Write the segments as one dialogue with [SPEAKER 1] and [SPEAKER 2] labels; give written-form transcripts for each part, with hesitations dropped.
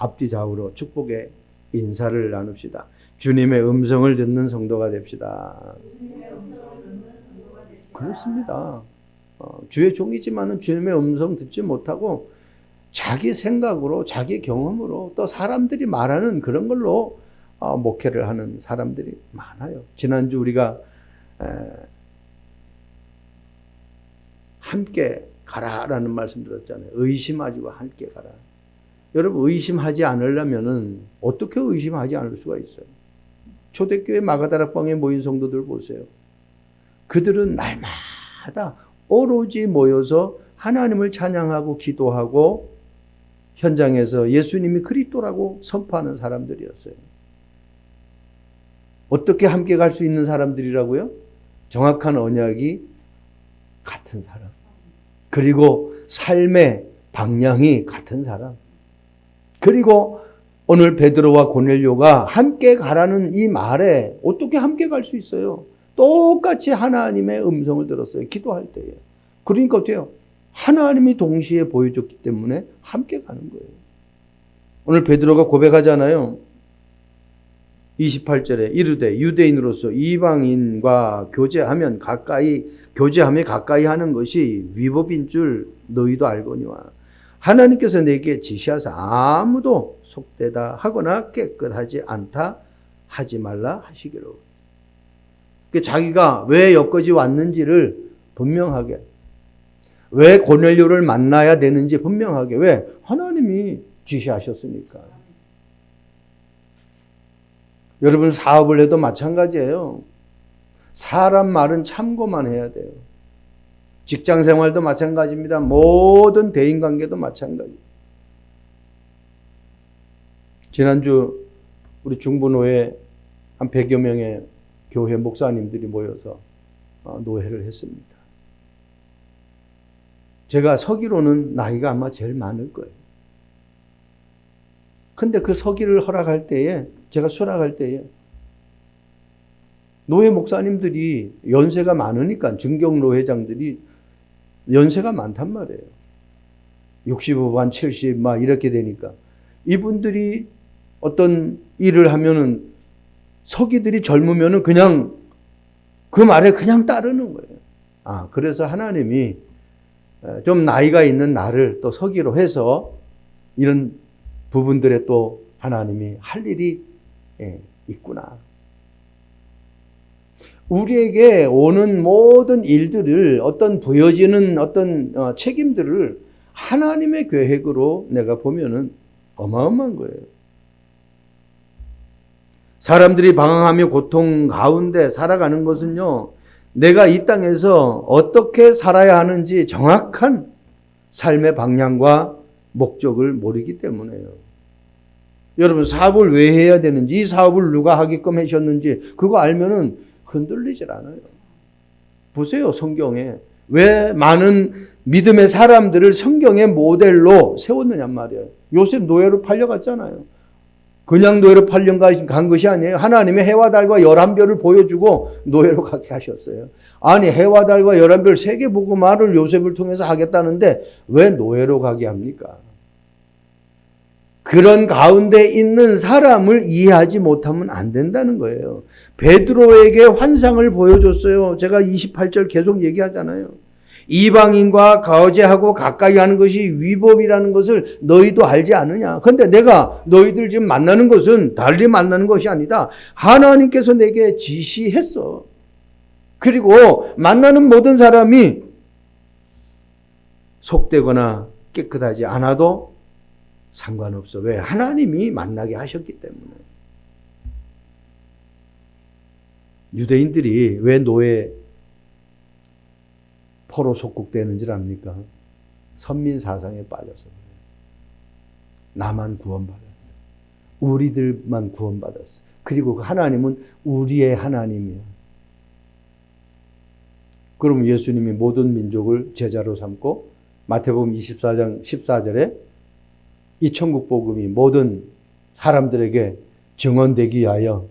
[SPEAKER 1] 앞뒤 좌우로 축복의 인사를 나눕시다. 주님의 음성을 듣는 성도가 됩시다. 그렇습니다. 주의 종이지만은 주님의 음성 듣지 못하고 자기 생각으로, 자기 경험으로, 또 사람들이 말하는 그런 걸로 목회를 하는 사람들이 많아요. 지난주 우리가 함께 가라라는 말씀 들었잖아요. 의심하지고 함께 가라. 여러분, 의심하지 않으려면은 어떻게 의심하지 않을 수가 있어요? 초대교회 마가다락방에 모인 성도들 보세요. 그들은 날마다 오로지 모여서 하나님을 찬양하고 기도하고 현장에서 예수님이 그리스도라고 선포하는 사람들이었어요. 어떻게 함께 갈 수 있는 사람들이라고요? 정확한 언약이 같은 사람. 그리고 삶의 방향이 같은 사람. 그리고 오늘 베드로와 고넬료가 함께 가라는 이 말에 어떻게 함께 갈 수 있어요? 똑같이 하나님의 음성을 들었어요. 기도할 때에. 그러니까 어때요? 하나님이 동시에 보여줬기 때문에 함께 가는 거예요. 오늘 베드로가 고백하잖아요. 28절에 이르되 유대인으로서 이방인과 교제하며 가까이 하는 것이 위법인 줄 너희도 알거니와 하나님께서 내게 지시하사 아무도 속되다 하거나 깨끗하지 않다 하지 말라 하시기로. 자기가 왜 여기까지 왔는지를 분명하게, 왜 고넬료를 만나야 되는지 분명하게, 왜? 하나님이 지시하셨으니까. 여러분, 사업을 해도 마찬가지예요. 사람 말은 참고만 해야 돼요. 직장 생활도 마찬가지입니다. 모든 대인관계도 마찬가지. 지난주 우리 중부노회 한 100여 명의 교회 목사님들이 모여서 노회를 했습니다. 제가 서기로는 나이가 아마 제일 많을 거예요. 근데 그 서기를 허락할 때에, 제가 수락할 때에 노회 목사님들이 연세가 많으니까 증경노회장들이 연세가 많단 말이에요. 65, 한 70, 막 이렇게 되니까. 이분들이 어떤 일을 하면은 서기들이 젊으면은 그냥 그 말에 그냥 따르는 거예요. 그래서 하나님이 좀 나이가 있는 나를 또 서기로 해서 이런 부분들에 또 하나님이 할 일이 있구나. 우리에게 오는 모든 일들을, 어떤 부여지는 어떤 책임들을 하나님의 계획으로 내가 보면은 어마어마한 거예요. 사람들이 방황하며 고통 가운데 살아가는 것은요, 내가 이 땅에서 어떻게 살아야 하는지 정확한 삶의 방향과 목적을 모르기 때문에요. 여러분, 사업을 왜 해야 되는지, 이 사업을 누가 하게끔 하셨는지 그거 알면은 흔들리질 않아요. 보세요, 성경에 왜 많은 믿음의 사람들을 성경의 모델로 세웠느냐 말이에요. 요셉 노예로 팔려갔잖아요. 그냥 노예로 팔려간 것이 아니에요. 하나님의 해와 달과 11별을 보여주고 노예로 가게 하셨어요. 아니, 해와 달과 11별 세계복음화를 요셉을 통해서 하겠다는데 왜 노예로 가게 합니까? 그런 가운데 있는 사람을 이해하지 못하면 안 된다는 거예요. 베드로에게 환상을 보여줬어요. 제가 28절 계속 얘기하잖아요. 이방인과 거제하고 가까이 하는 것이 위법이라는 것을 너희도 알지 않느냐. 그런데 내가 너희들 지금 만나는 것은 달리 만나는 것이 아니다. 하나님께서 내게 지시했어. 그리고 만나는 모든 사람이 속되거나 깨끗하지 않아도 상관없어. 왜? 하나님이 만나게 하셨기 때문에. 유대인들이 왜 노예 포로 속국되는지 압니까? 선민 사상에 빠져서 그래요. 나만 구원받았어. 우리들만 구원받았어. 그리고 하나님은 우리의 하나님이에요. 그럼 예수님이 모든 민족을 제자로 삼고 마태복음 24장 14절에 이 천국 복음이 모든 사람들에게 증언되기 위하여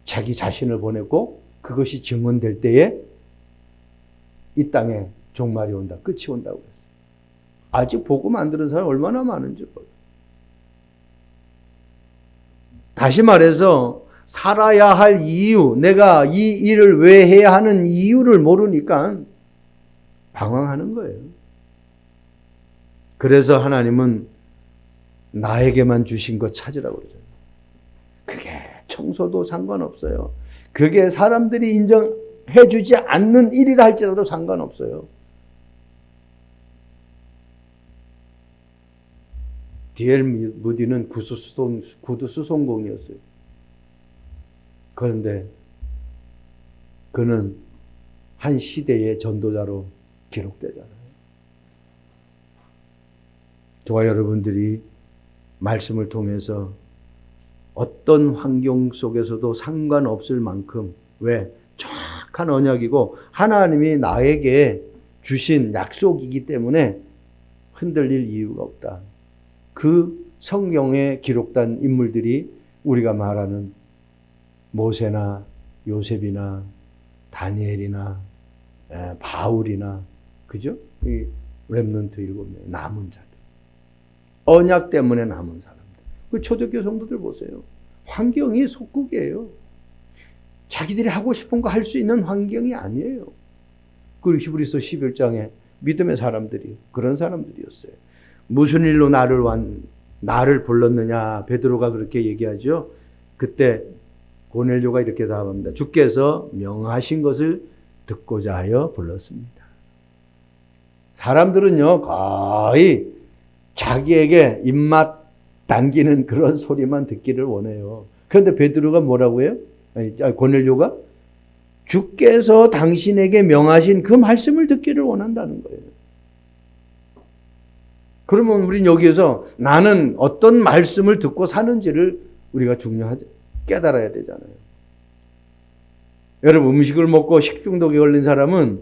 [SPEAKER 1] 자기 자신을 보냈고 그것이 증언될 때에 이 땅에 종말이 온다. 끝이 온다고 했어요. 아직 복음 안 들은 사람 얼마나 많은지 몰라요. 다시 말해서 살아야 할 이유, 내가 이 일을 왜 해야 하는 이유를 모르니까 방황하는 거예요. 그래서 하나님은 나에게만 주신 것 찾으라고 그러잖아요. 그게 청소도 상관없어요. 그게 사람들이 인정해 주지 않는 일이라 할지라도 상관없어요. D.L. 무디는 구두 수송공이었어요. 그런데 그는 한 시대의 전도자로 기록되잖아요. 저와 여러분들이 말씀을 통해서 어떤 환경 속에서도 상관없을 만큼, 왜? 정확한 언약이고 하나님이 나에게 주신 약속이기 때문에 흔들릴 이유가 없다. 그 성경에 기록된 인물들이 우리가 말하는 모세나 요셉이나 다니엘이나 바울이나, 그죠? 이 렘넌트 7명, 남은 자들. 언약 때문에 남은 사람들. 그 초대교회 성도들 보세요. 환경이 속국이에요. 자기들이 하고 싶은 거 할 수 있는 환경이 아니에요. 그리고 히브리서 11장에 믿음의 사람들이 그런 사람들이었어요. 무슨 일로 나를 불렀느냐, 베드로가 그렇게 얘기하죠. 그때 고넬료가 이렇게 답합니다. 주께서 명하신 것을 듣고자 하여 불렀습니다. 사람들은요, 거의 자기에게 입맛 당기는 그런 소리만 듣기를 원해요. 그런데 베드로가 뭐라고 해요? 고넬료가 주께서 당신에게 명하신 그 말씀을 듣기를 원한다는 거예요. 그러면 우린 여기에서 나는 어떤 말씀을 듣고 사는지를 우리가 깨달아야 되잖아요. 여러분, 음식을 먹고 식중독에 걸린 사람은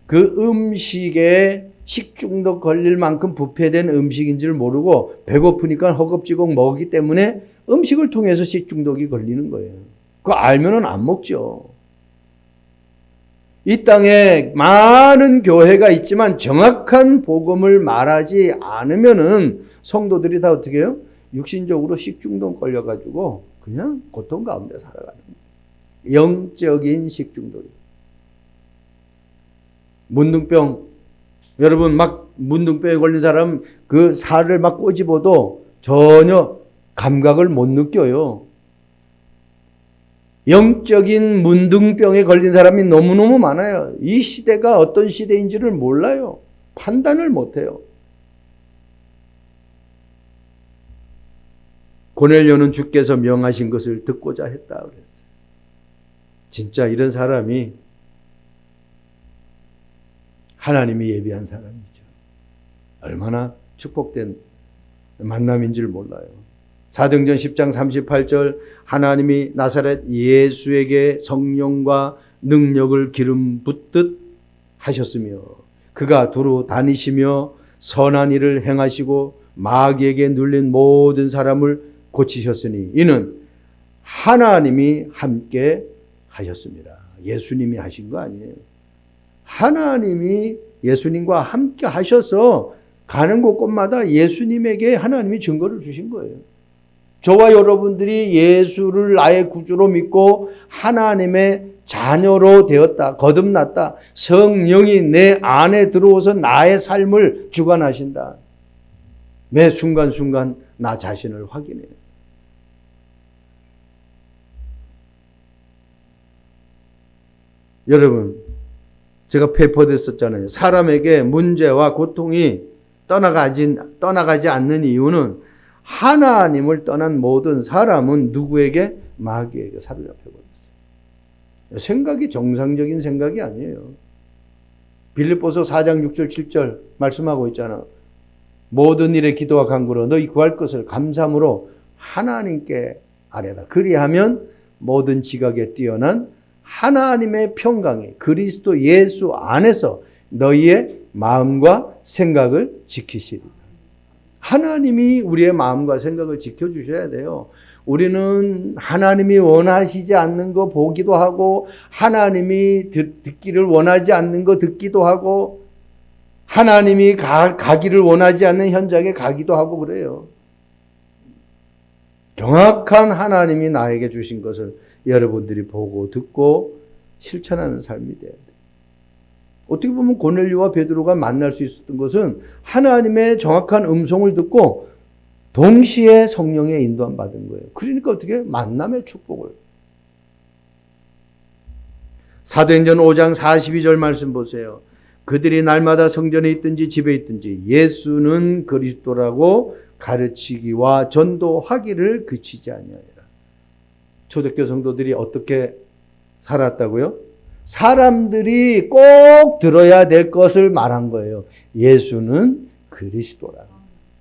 [SPEAKER 1] 그 음식에 식중독 걸릴 만큼 부패된 음식인 줄 모르고 배고프니까 허겁지겁 먹기 때문에 음식을 통해서 식중독이 걸리는 거예요. 그거 알면은 안 먹죠. 이 땅에 많은 교회가 있지만 정확한 복음을 말하지 않으면은 성도들이 다 어떻게 해요? 육신적으로 식중독 걸려가지고 그냥 고통 가운데 살아가는 거예요. 영적인 식중독. 문둥병, 여러분 막 문둥병에 걸린 사람 그 살을 막 꼬집어도 전혀 감각을 못 느껴요. 영적인 문둥병에 걸린 사람이 너무너무 많아요. 이 시대가 어떤 시대인지를 몰라요. 판단을 못해요. 고넬료는 주께서 명하신 것을 듣고자 했다 그랬어요. 진짜 이런 사람이 하나님이 예비한 사람이죠. 얼마나 축복된 만남인 줄 몰라요. 사도행전 10장 38절 하나님이 나사렛 예수에게 성령과 능력을 기름 붓듯 하셨으며 그가 두루 다니시며 선한 일을 행하시고 마귀에게 눌린 모든 사람을 고치셨으니 이는 하나님이 함께 하셨습니다. 예수님이 하신 거 아니에요. 하나님이 예수님과 함께 하셔서 가는 곳곳마다 예수님에게 하나님이 증거를 주신 거예요. 저와 여러분들이 예수를 나의 구주로 믿고 하나님의 자녀로 되었다, 거듭났다, 성령이 내 안에 들어오서 나의 삶을 주관하신다. 매 순간순간 나 자신을 확인해요. 여러분, 제가 페이퍼됐었잖아요. 사람에게 문제와 고통이 떠나가지 않는 이유는 하나님을 떠난 모든 사람은 누구에게? 마귀에게 사로잡혀 버렸어요. 생각이 정상적인 생각이 아니에요. 빌립보서 4장 6절 7절 말씀하고 있잖아. 모든 일에 기도와 간구로 너희 구할 것을 감사함으로 하나님께 아뢰라. 그리하면 모든 지각에 뛰어난 하나님의 평강이 그리스도 예수 안에서 너희의 마음과 생각을 지키시리라. 하나님이 우리의 마음과 생각을 지켜주셔야 돼요. 우리는 하나님이 원하시지 않는 거 보기도 하고 하나님이 듣기를 원하지 않는 거 듣기도 하고 하나님이 가기를 원하지 않는 현장에 가기도 하고 그래요. 정확한 하나님이 나에게 주신 것을 여러분들이 보고 듣고 실천하는 삶이 돼야 돼. 어떻게 보면 고넬료와 베드로가 만날 수 있었던 것은 하나님의 정확한 음성을 듣고 동시에 성령의 인도함 받은 거예요. 그러니까 어떻게 만남의 축복을. 사도행전 5장 42절 말씀 보세요. 그들이 날마다 성전에 있든지 집에 있든지 예수는 그리스도라고 가르치기와 전도하기를 그치지 아니하니라. 초대교 성도들이 어떻게 살았다고요? 사람들이 꼭 들어야 될 것을 말한 거예요. 예수는 그리스도라.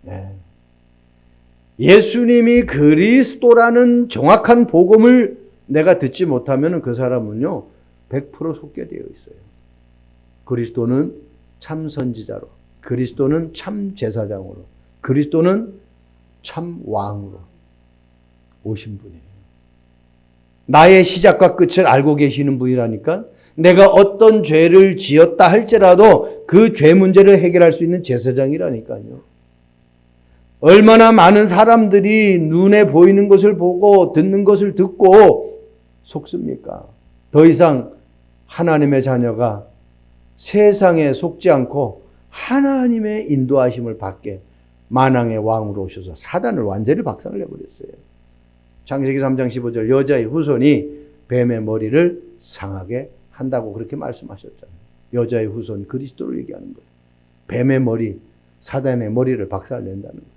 [SPEAKER 1] 네. 예수님이 그리스도라는 정확한 복음을 내가 듣지 못하면 그 사람은요 100% 속게 되어 있어요. 그리스도는 참 선지자로, 그리스도는 참 제사장으로, 그리스도는 참 왕으로 오신 분이에요. 나의 시작과 끝을 알고 계시는 분이라니까. 내가 어떤 죄를 지었다 할지라도 그 죄 문제를 해결할 수 있는 제사장이라니까요. 얼마나 많은 사람들이 눈에 보이는 것을 보고 듣는 것을 듣고 속습니까? 더 이상 하나님의 자녀가 세상에 속지 않고 하나님의 인도하심을 받게 만왕의 왕으로 오셔서 사단을 완전히 박살을 내버렸어요. 창세기 3장 15절 여자의 후손이 뱀의 머리를 상하게 한다고 그렇게 말씀하셨잖아요. 여자의 후손 그리스도를 얘기하는 거예요. 뱀의 머리, 사단의 머리를 박살낸다는 거예요.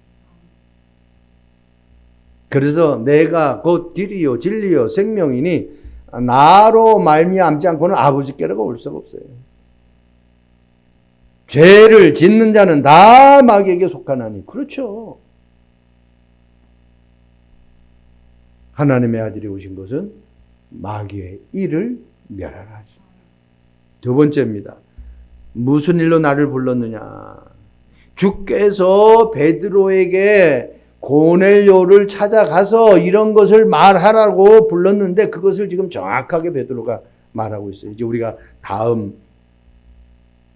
[SPEAKER 1] 그래서 내가 곧 길이요 진리요 생명이니 나로 말미암지 않고는 아버지께로 올 수가 없어요. 죄를 짓는 자는 다 마귀에게 속하나니. 그렇죠. 하나님의 아들이 오신 것은 마귀의 일을 멸하라. 두 번째입니다. 무슨 일로 나를 불렀느냐. 주께서 베드로에게 고넬료를 찾아가서 이런 것을 말하라고 불렀는데 그것을 지금 정확하게 베드로가 말하고 있어요. 이제 우리가 다음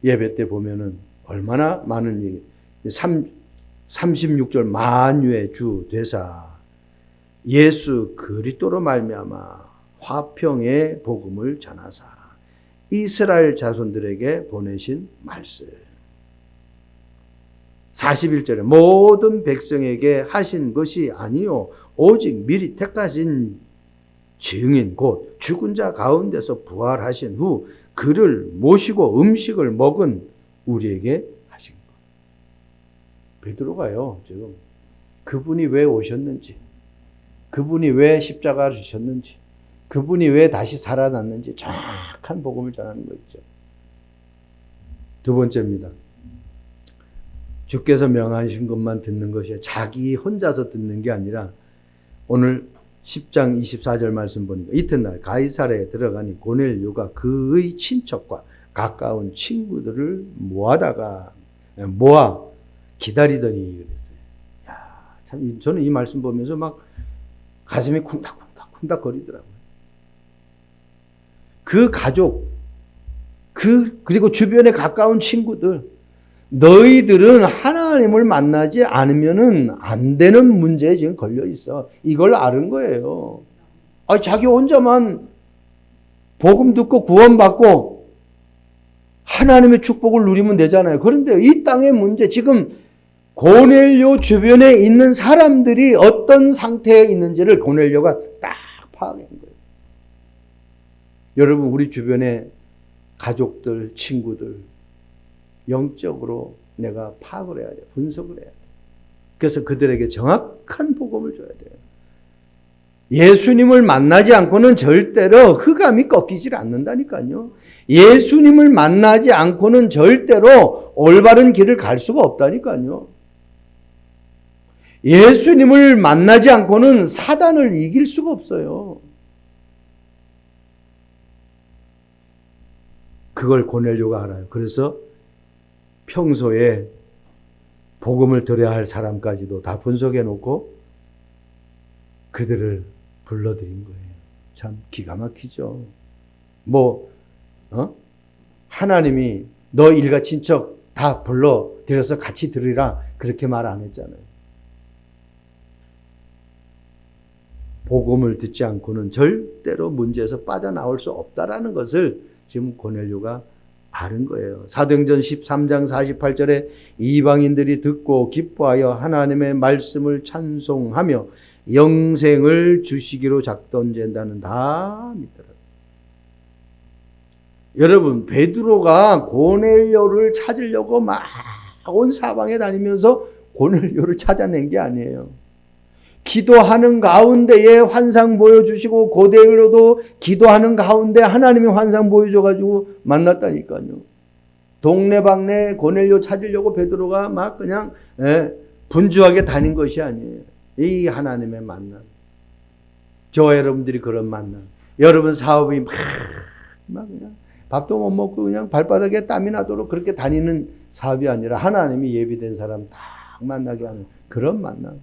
[SPEAKER 1] 예배 때 보면은 얼마나 많은 얘기. 36절 만유의 주 되사 예수 그리스도로 말미암아 화평의 복음을 전하사 이스라엘 자손들에게 보내신 말씀. 41절에 모든 백성에게 하신 것이 아니요 오직 미리 택하신 증인 곧 죽은 자 가운데서 부활하신 후 그를 모시고 음식을 먹은 우리에게 하신 것. 베드로가요 지금 그분이 왜 오셨는지, 그분이 왜 십자가를 주셨는지, 그분이 왜 다시 살아났는지 정확한 복음을 전하는 거 있죠. 두 번째입니다. 주께서 명하신 것만 듣는 것이 자기 혼자서 듣는 게 아니라 오늘 10장 24절 말씀 보니까 이튿날 가이사랴에 들어가니 고넬료가 그의 친척과 가까운 친구들을 모아 기다리더니 그랬어요. 야, 참 저는 이 말씀 보면서 막 가슴이 쿵닥쿵닥 거리더라고요. 그 가족, 그리고 주변에 가까운 친구들, 너희들은 하나님을 만나지 않으면은 안 되는 문제에 지금 걸려 있어. 이걸 아는 거예요. 자기 혼자만 복음 듣고 구원받고 하나님의 축복을 누리면 되잖아요. 그런데 이 땅의 문제, 지금 고넬료 주변에 있는 사람들이 어떤 상태에 있는지를 고넬료가 딱 파악한 거예요. 여러분, 우리 주변에 가족들, 친구들, 영적으로 내가 파악을 해야 돼요. 분석을 해야 돼요. 그래서 그들에게 정확한 복음을 줘야 돼요. 예수님을 만나지 않고는 절대로 흑암이 꺾이질 않는다니까요. 예수님을 만나지 않고는 절대로 올바른 길을 갈 수가 없다니까요. 예수님을 만나지 않고는 사단을 이길 수가 없어요. 그걸 고넬료가 알아요. 그래서 평소에 복음을 들어야 할 사람까지도 다 분석해 놓고 그들을 불러들인 거예요. 참 기가 막히죠. 하나님이 너 일가 친척 다 불러들여서 같이 들으라 그렇게 말 안 했잖아요. 복음을 듣지 않고는 절대로 문제에서 빠져나올 수 없다라는 것을 지금 고넬료가 아는 거예요. 사도행전 13장 48절에 이방인들이 듣고 기뻐하여 하나님의 말씀을 찬송하며 영생을 주시기로 작던된다는 다 믿더라. 여러분, 베드로가 고넬료를 찾으려고 막 온 사방에 다니면서 고넬료를 찾아낸 게 아니에요. 기도하는 가운데에 환상 보여주시고 고넬료도 기도하는 가운데 하나님이 환상 보여줘가지고 만났다니까요. 동네방네 고넬료 찾으려고 베드로가 막 그냥 분주하게 다닌 것이 아니에요. 이 하나님의 만남. 저와 여러분들이 그런 만남. 여러분 사업이 막 그냥 밥도 못 먹고 그냥 발바닥에 땀이 나도록 그렇게 다니는 사업이 아니라 하나님이 예비된 사람 딱 만나게 하는 그런 만남.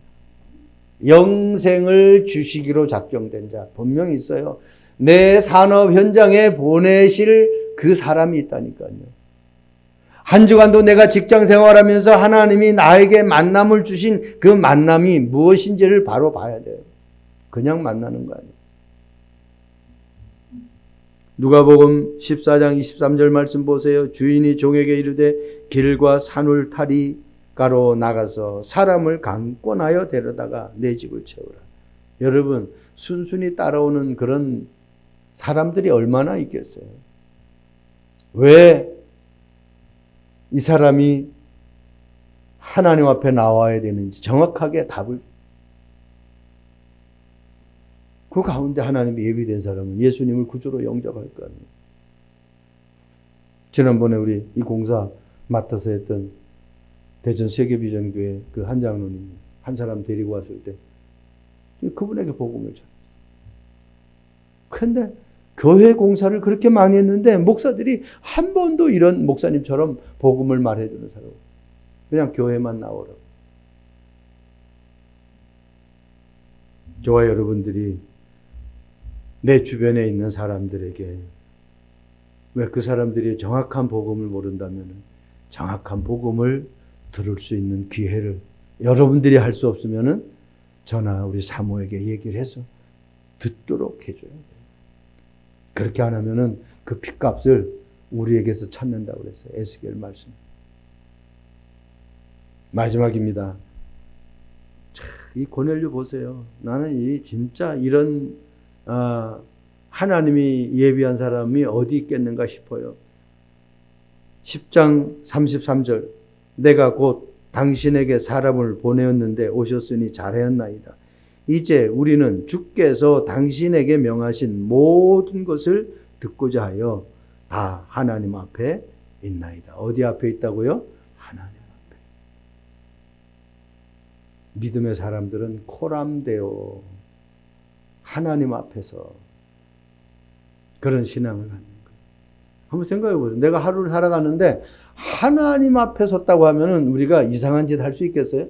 [SPEAKER 1] 영생을 주시기로 작정된 자 분명히 있어요. 내 산업 현장에 보내실 그 사람이 있다니까요. 한 주간도 내가 직장 생활하면서 하나님이 나에게 만남을 주신 그 만남이 무엇인지를 바로 봐야 돼요. 그냥 만나는 거 아니에요. 누가복음 14장 23절 말씀 보세요. 주인이 종에게 이르되 길과 산울타리 가로 나가서 사람을 강권하여 데려다가 내 집을 채우라. 여러분, 순순히 따라오는 그런 사람들이 얼마나 있겠어요? 왜 이 사람이 하나님 앞에 나와야 되는지 정확하게 답을, 그 가운데 하나님이 예비된 사람은 예수님을 구주로 영접할 거 아니에요. 지난번에 우리 이 공사 맡아서 했던 대전 세계비전교회 그 한 장로님이 한 사람 데리고 왔을 때 그분에게 복음을 전했어요. 근데 교회 공사를 그렇게 많이 했는데 목사들이 한 번도 이런 목사님처럼 복음을 말해주는 사람, 그냥 교회만 나오라고. 저와 여러분들이 내 주변에 있는 사람들에게, 왜 그 사람들이 정확한 복음을 모른다면 정확한 복음을 들을 수 있는 기회를 여러분들이 할 수 없으면 저나 우리 사모에게 얘기를 해서 듣도록 해줘야 돼요. 그렇게 안 하면은 그 핏값을 우리에게서 찾는다고 그랬어요. 에스겔 말씀. 마지막입니다. 이 고넬료 보세요. 나는 이 진짜 이런 하나님이 예비한 사람이 어디 있겠는가 싶어요. 10장 33절 내가 곧 당신에게 사람을 보내었는데 오셨으니 잘하였나이다. 이제 우리는 주께서 당신에게 명하신 모든 것을 듣고자 하여 다 하나님 앞에 있나이다. 어디 앞에 있다고요? 하나님 앞에. 믿음의 사람들은 코람되어 하나님 앞에서 그런 신앙을 갖는 거예요. 한번 생각해 보세요. 내가 하루를 살아가는데 하나님 앞에 섰다고 하면은 우리가 이상한 짓 할 수 있겠어요?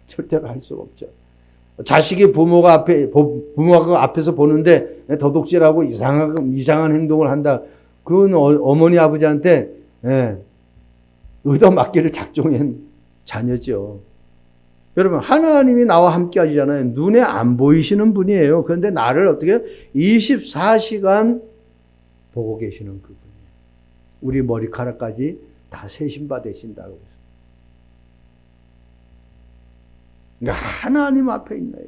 [SPEAKER 1] 절대로 할 수가 없죠. 자식이 부모가 앞에서 보는데 도둑질하고 이상한 행동을 한다. 그건 어머니 아버지한테 얻어맞기를 작정한 자녀죠. 여러분, 하나님이 나와 함께 하시잖아요. 눈에 안 보이시는 분이에요. 그런데 나를 어떻게 24시간 보고 계시는 그분이에요. 우리 머리카락까지 다 세신바 되신다고 해서. 그러니까 하나님 앞에 있나요?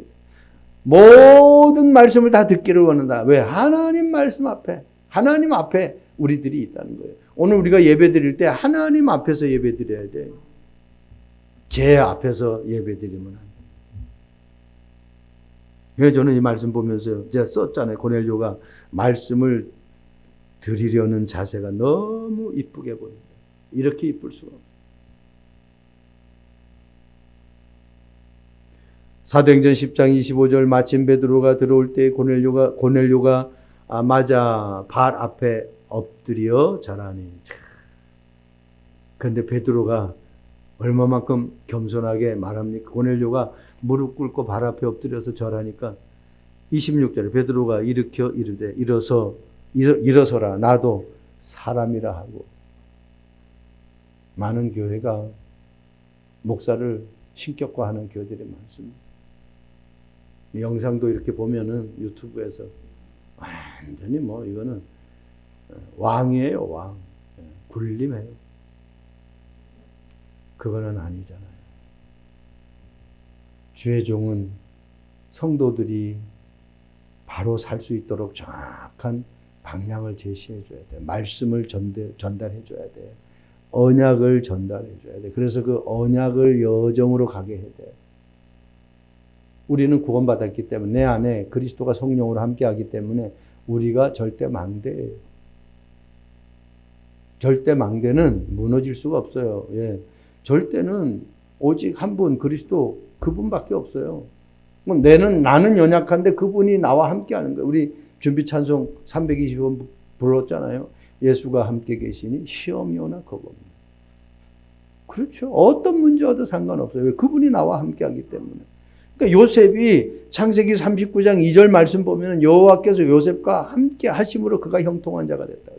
[SPEAKER 1] 모든 말씀을 다 듣기를 원한다. 왜? 하나님 말씀 앞에, 하나님 앞에 우리들이 있다는 거예요. 오늘 우리가 예배 드릴 때 하나님 앞에서 예배 드려야 돼요. 제 앞에서 예배 드리면 안 돼요. 그래서 저는 이 말씀 보면서 제가 썼잖아요. 고넬료가 말씀을 드리려는 자세가 너무 이쁘게 보입니다. 이렇게 이쁠 수가 없어요. 사도행전 10장 25절 마침 베드로가 들어올 때 고넬료가 맞아 발 앞에 엎드려 절하니. 그런데 베드로가 얼마만큼 겸손하게 말합니까? 고넬료가 무릎 꿇고 발 앞에 엎드려서 절하니까 26절에 베드로가 일으켜 이르되 일어서라 나도 사람이라 하고. 많은 교회가 목사를 신격화하는 교회들이 많습니다. 영상도 이렇게 보면은 유튜브에서 완전히 뭐 이거는 왕이에요, 왕. 군림해요. 그거는 아니잖아요. 주의 종은 성도들이 바로 살 수 있도록 정확한 방향을 제시해 줘야 돼. 말씀을 전달해 줘야 돼. 언약을 전달해 줘야 돼. 그래서 그 언약을 여정으로 가게 해야 돼. 우리는 구원받았기 때문에 내 안에 그리스도가 성령으로 함께하기 때문에 우리가 절대 망대예요. 절대 망대는 무너질 수가 없어요. 예. 절대는 오직 한 분 그리스도 그분밖에 없어요. 나는 연약한데 그분이 나와 함께하는 거예요. 우리 준비 찬송 320번 불렀잖아요. 예수가 함께 계시니 시험이 오나 겁 없네. 그렇죠. 어떤 문제와도 상관없어요. 왜? 그분이 나와 함께하기 때문에. 그러니까 요셉이 창세기 39장 2절 말씀 보면 여호와께서 요셉과 함께 하심으로 그가 형통한 자가 됐다.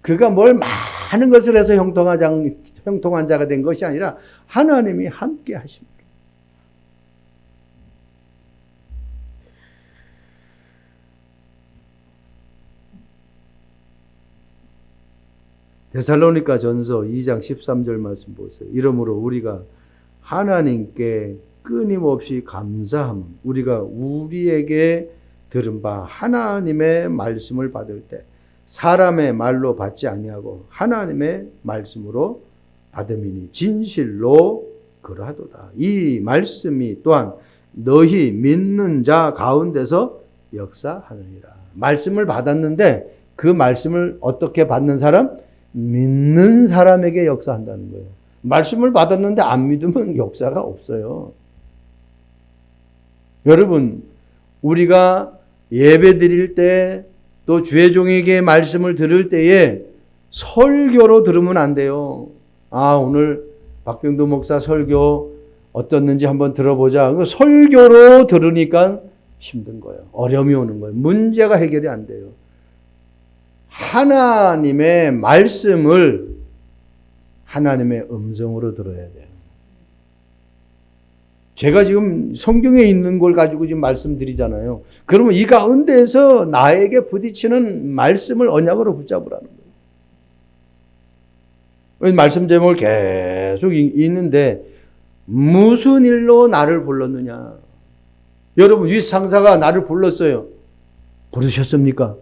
[SPEAKER 1] 그가 뭘 많은 것을 해서 형통한 자가 된 것이 아니라 하나님이 함께 하심으로. 데살로니가 전서 2장 13절 말씀 보세요. 이러므로 우리가 하나님께 끊임없이 감사함. 우리가 우리에게 들은 바 하나님의 말씀을 받을 때 사람의 말로 받지 아니하고 하나님의 말씀으로 받음이니 진실로 그러하도다. 이 말씀이 또한 너희 믿는 자 가운데서 역사하느니라. 말씀을 받았는데 그 말씀을 어떻게 받는 사람? 믿는 사람에게 역사한다는 거예요. 말씀을 받았는데 안 믿으면 역사가 없어요. 여러분, 우리가 예배 드릴 때 또 주의 종에게 말씀을 들을 때에 설교로 들으면 안 돼요. 오늘 박병도 목사 설교 어떻는지 한번 들어보자. 설교로 들으니까 힘든 거예요. 어려움이 오는 거예요. 문제가 해결이 안 돼요. 하나님의 말씀을 하나님의 음성으로 들어야 돼요. 제가 지금 성경에 있는 걸 가지고 지금 말씀드리잖아요. 그러면 이 가운데에서 나에게 부딪히는 말씀을 언약으로 붙잡으라는 거예요. 말씀 제목을 계속 있는데 무슨 일로 나를 불렀느냐. 여러분 윗상사가 나를 불렀어요. 부르셨습니까?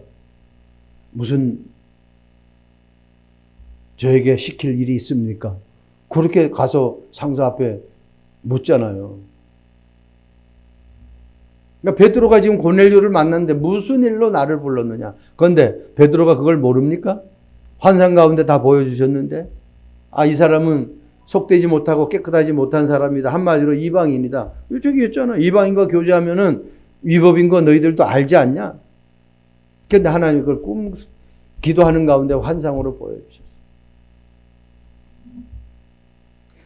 [SPEAKER 1] 무슨 저에게 시킬 일이 있습니까? 그렇게 가서 상사 앞에 묻잖아요. 그러니까 베드로가 지금 고넬료를 만났는데 무슨 일로 나를 불렀느냐. 그런데 베드로가 그걸 모릅니까? 환상 가운데 다 보여주셨는데 이 사람은 속되지 못하고 깨끗하지 못한 사람이다. 한마디로 이방인이다. 저기 있잖아. 이방인과 교제하면은 위법인 거 너희들도 알지 않냐? 그런데 하나님이 그걸 기도하는 가운데 환상으로 보여주셨어요.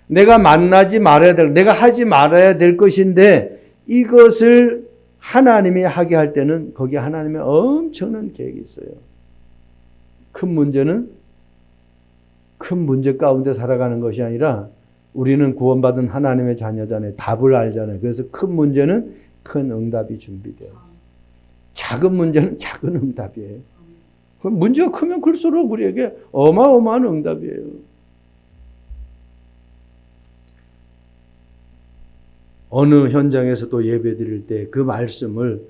[SPEAKER 1] 내가 만나지 말아야 될, 내가 하지 말아야 될 것인데 이것을 하나님이 하게 할 때는 거기에 하나님의 엄청난 계획이 있어요. 큰 문제는 큰 문제 가운데 살아가는 것이 아니라 우리는 구원받은 하나님의 자녀잖아요. 답을 알잖아요. 그래서 큰 문제는 큰 응답이 준비돼요. 작은 문제는 작은 응답이에요. 문제가 크면 클수록 우리에게 어마어마한 응답이에요. 어느 현장에서도 예배 드릴 때 그 말씀을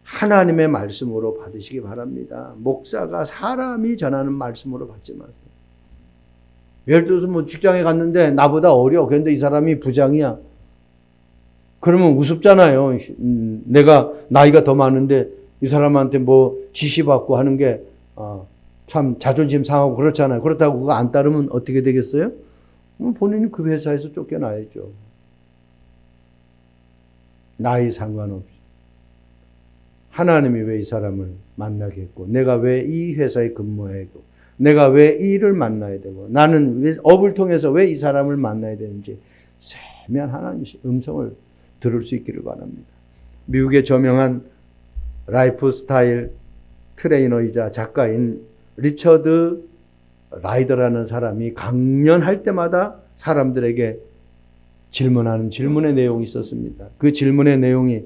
[SPEAKER 1] 하나님의 말씀으로 받으시기 바랍니다. 목사가 사람이 전하는 말씀으로 받지 마세요. 예를 들어서 뭐 직장에 갔는데 나보다 어려. 그런데 이 사람이 부장이야. 그러면 우습잖아요. 내가 나이가 더 많은데 이 사람한테 뭐 지시받고 하는 게 참 자존심 상하고 그렇잖아요. 그렇다고 그거 안 따르면 어떻게 되겠어요? 본인이 그 회사에서 쫓겨나야죠. 나이 상관없이. 하나님이 왜 이 사람을 만나게 했고, 내가 왜 이 회사에 근무해야 하고, 내가 왜 이 일을 만나야 되고, 나는 왜 업을 통해서 왜 이 사람을 만나야 되는지 세미한 하나님의 음성을 들을 수 있기를 바랍니다. 미국의 저명한 라이프 스타일 트레이너이자 작가인 리처드 라이더라는 사람이 강연할 때마다 사람들에게 질문하는 질문의 내용이 있었습니다. 그 질문의 내용이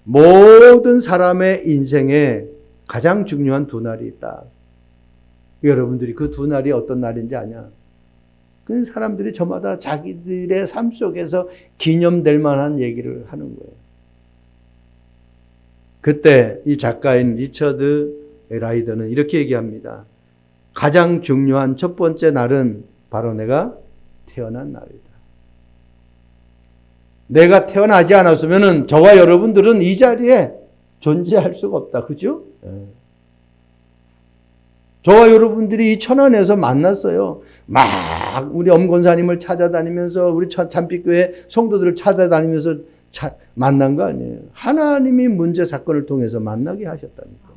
[SPEAKER 1] 모든 사람의 인생에 가장 중요한 두 날이 있다. 여러분들이 그 두 날이 어떤 날인지 아냐? 그 사람들이 저마다 자기들의 삶 속에서 기념될 만한 얘기를 하는 거예요. 그때 이 작가인 리처드 라이더는 이렇게 얘기합니다. 가장 중요한 첫 번째 날은 바로 내가 태어난 날이다. 내가 태어나지 않았으면 저와 여러분들은 이 자리에 존재할 수가 없다. 그죠? 저와 여러분들이 이 천안에서 만났어요. 막 우리 엄권사님을 찾아다니면서 우리 참빛교회 성도들을 찾아다니면서 만난 거 아니에요. 하나님이 문제 사건을 통해서 만나게 하셨다니까.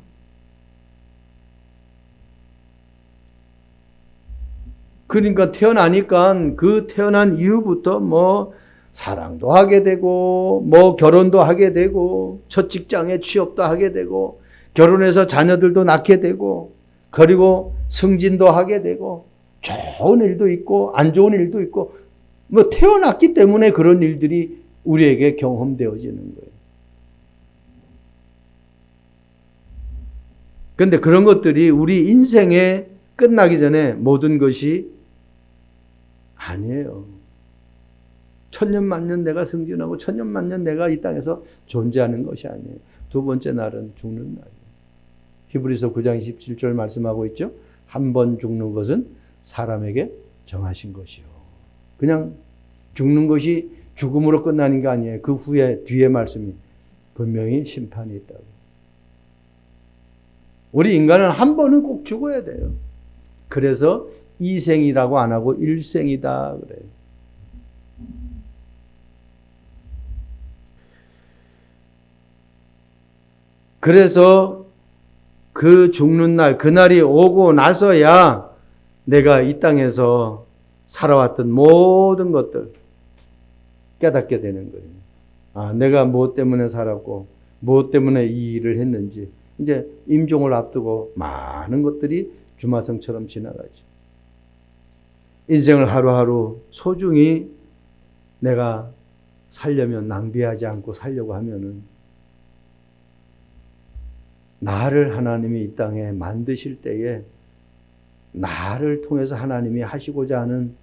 [SPEAKER 1] 그러니까 태어나니까 그 태어난 이후부터 뭐 사랑도 하게 되고 뭐 결혼도 하게 되고 첫 직장에 취업도 하게 되고 결혼해서 자녀들도 낳게 되고 그리고 승진도 하게 되고 좋은 일도 있고 안 좋은 일도 있고 뭐 태어났기 때문에 그런 일들이 우리에게 경험되어지는 거예요. 그런데 그런 것들이 우리 인생에 끝나기 전에 모든 것이 아니에요. 천년만년 내가 승진하고 천년만년 내가 이 땅에서 존재하는 것이 아니에요. 두 번째 날은 죽는 날이에요. 히브리서 9장 27절 말씀하고 있죠. 한 번 죽는 것은 사람에게 정하신 것이요. 그냥 죽는 것이 죽음으로 끝나는 게 아니에요. 그 후에 뒤에 말씀이 분명히 심판이 있다고. 우리 인간은 한 번은 꼭 죽어야 돼요. 그래서 이생이라고 안 하고 일생이다 그래요. 그래서 그 죽는 날, 그날이 오고 나서야 내가 이 땅에서 살아왔던 모든 것들 깨닫게 되는 거예요. 아, 내가 무엇 때문에 살았고 무엇 때문에 이 일을 했는지 이제 임종을 앞두고 많은 것들이 주마등처럼 지나가죠. 인생을 하루하루 소중히 내가 살려면 낭비하지 않고 살려고 하면은 나를 하나님이 이 땅에 만드실 때에 나를 통해서 하나님이 하시고자 하는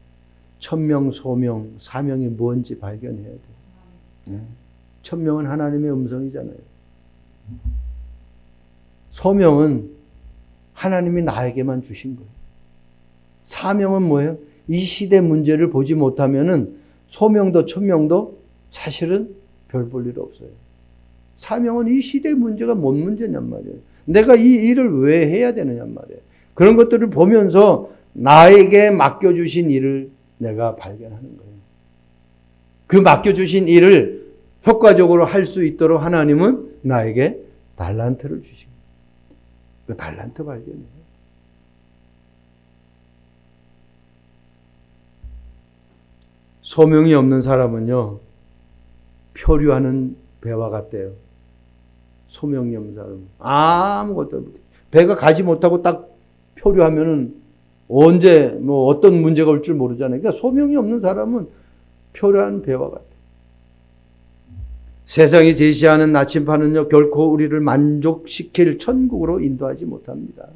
[SPEAKER 1] 천명, 소명, 사명이 뭔지 발견해야 돼요. 천명은 하나님의 음성이잖아요. 소명은 하나님이 나에게만 주신 거예요. 사명은 뭐예요? 이 시대 문제를 보지 못하면은 소명도 천명도 사실은 별 볼 일 없어요. 사명은 이 시대의 문제가 뭔 문제냔 말이에요. 내가 이 일을 왜 해야 되느냔 말이에요. 그런 것들을 보면서 나에게 맡겨주신 일을 내가 발견하는 거예요. 그 맡겨주신 일을 효과적으로 할 수 있도록 하나님은 나에게 달란트를 주신 거예요. 그 달란트 발견이에요. 소명이 없는 사람은요, 표류하는 배와 같대요. 소명이 없는 사람은 아무것도 배가 가지 못하고 딱 표류하면은 언제 뭐 어떤 문제가 올 줄 모르잖아요. 그러니까 소명이 없는 사람은 표류한 배와 같아요. 세상이 제시하는 나침판은요 결코 우리를 만족시킬 천국으로 인도하지 못합니다.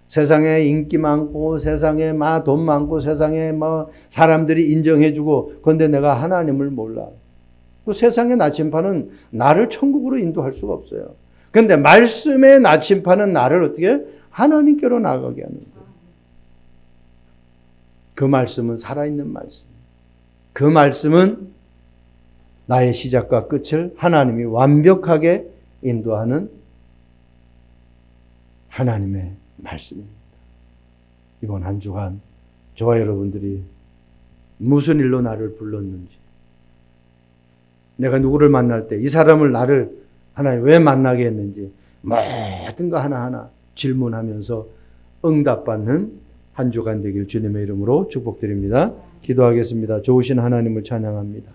[SPEAKER 1] 세상에 인기 많고 세상에 막 돈 많고 세상에 뭐 사람들이 인정해주고 그런데 내가 하나님을 몰라. 그 세상의 나침판은 나를 천국으로 인도할 수가 없어요. 그런데 말씀의 나침판은 나를 어떻게 하나님께로 나가게 하는 거예요. 그 말씀은 살아있는 말씀. 그 말씀은 나의 시작과 끝을 하나님이 완벽하게 인도하는 하나님의 말씀입니다. 이번 한 주간 저와 여러분들이 무슨 일로 나를 불렀는지, 내가 누구를 만날 때 이 사람을 나를 하나님 왜 만나게 했는지 모든 거 하나하나 질문하면서 응답받는 한 주간 되길 주님의 이름으로 축복드립니다. 기도하겠습니다. 좋으신 하나님을 찬양합니다.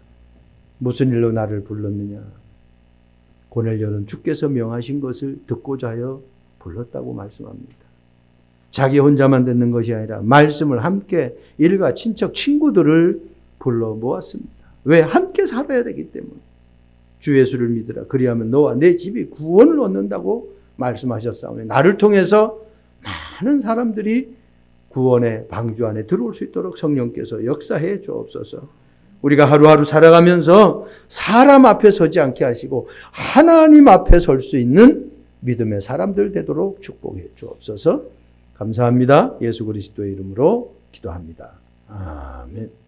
[SPEAKER 1] 무슨 일로 나를 불렀느냐? 고넬료는 주께서 명하신 것을 듣고자 하여 불렀다고 말씀합니다. 자기 혼자만 듣는 것이 아니라 말씀을 함께 일가 친척 친구들을 불러 모았습니다. 왜? 함께 살아야 되기 때문에. 주 예수를 믿으라. 그리하면 너와 내 집이 구원을 얻는다고 말씀하셨사오니 나를 통해서 많은 사람들이 구원의 방주 안에 들어올 수 있도록 성령께서 역사해 주옵소서. 우리가 하루하루 살아가면서 사람 앞에 서지 않게 하시고 하나님 앞에 설 수 있는 믿음의 사람들 되도록 축복해 주옵소서. 감사합니다. 예수 그리스도의 이름으로 기도합니다. 아멘.